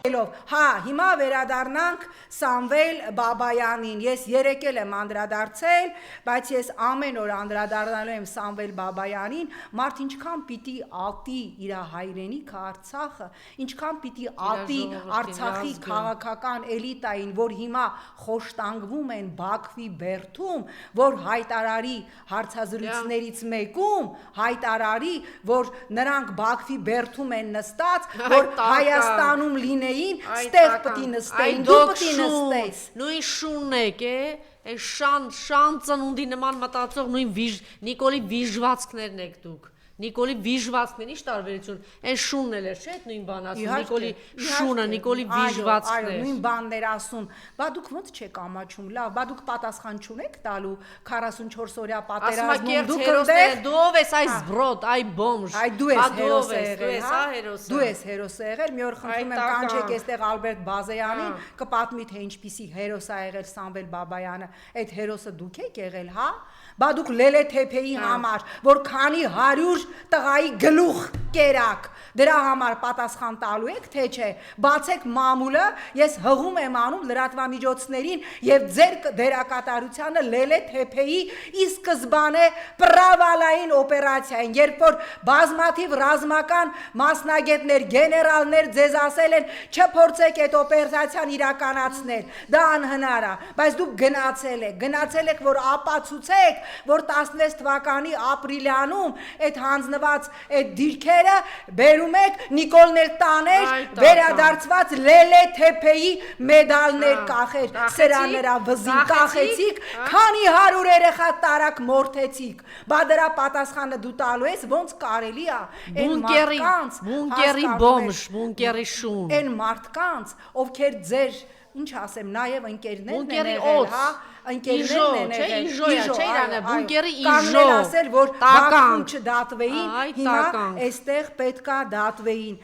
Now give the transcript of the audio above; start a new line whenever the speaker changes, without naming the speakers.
Հա, հիմա վերադառնանք Սամվել Բաբայանին, ես երեկել եմ անդրադարձել, բայց ես ամեն օր անդրադառնալու եմ Սամվել Բաբայանին, մարդ ինչքան պիտի ատի իր հայրենիքը Արցախը, ինչքան պիտի ատի Արցախի քաղաքական էլիտային, որ հիմա խոշտանգվում են Բաքվի բերդում, որ հայտարարի հարցազրույցներից մեկում, հայտարարի, որ նրանք Բաքվի բերդում են նստած, որ Հայաստանում լինեին, ստեղ պտի նստեին, դու պտի նստես։
Նույն շունեք է, շան ծնունդի նման մտածող նույն Նիկոլի վիժվածքներն եք դուք։ Նիկոլի վիժվածքն ինչ տարբերություն, այն շունն էլ էր, չէ՞, այդ նույն բան ասում, Նիկոլի շունը, Նիկոլի վիժվածքն էր։
Այո, նույն բաններ ասում։ Բա դուք ոնց չեք ամաչում, լավ, բա դուք պատասխան չունեք տալու 44 օրյա պատերազմում դուք այնտեղ
դու ով ես այս զբրոտ, այ բոմժ։
Այ դու ես հերոսը եղել,
հա, հերոսը։
Դու ես հերոսը եղել, մի օր խնդրում եմ կանչեք այստեղ Ալբերտ Բազեյանին, կպատմի թե ինչպիսի հերոս ա եղել Սամվել Բաբայանը, այդ հերոսը դուք եք եղել, հա։ Բա դուք Լելե Թեփեի համար, որ քանի 100 տղայի գլուխ կերակ, դրա համար պատասխան տալու եք, թե չէ, բացեք մամուլը, ես հղում եմ անում լրատվամիջոցներին եւ ձեր դերակատարությանը Լելե Թեփեի ի սկզբանե պրավալային օպերացիային, երբ որ բազմաթիվ ռազմական մասնագետներ, գեներալներ ձեզ ասել են, չփորձեք այդ օպերացիան իրականացնել, դա անհնար է, բայց դուք գնացել եք, որ ապացուցեք, որ 16 թվականի ապրիլյանում այդ հանձնված այդ դիրքերը բերում եք Նիկոլներ տաներ, վերադարձված Լելե Թեփեի մեդալներ կախեր, սրաներա վզին կախեցիք, քանի 100 երեխա տարակ մորթեցիք, բա դրա պատասխանը դու տալու ես, ոնց կարելի է
բունկերի բոմժ, բունկերի շուն,
այն մարդկանց, ովքեր ձեր, ինչ ասեմ, նաև ընկերներն են եղել, հա, ընկերներն են եղել,
բունկերի
իժո, ասել, որ Բաքվում չդատվեին, հիմա այստեղ պետքա դատվեին,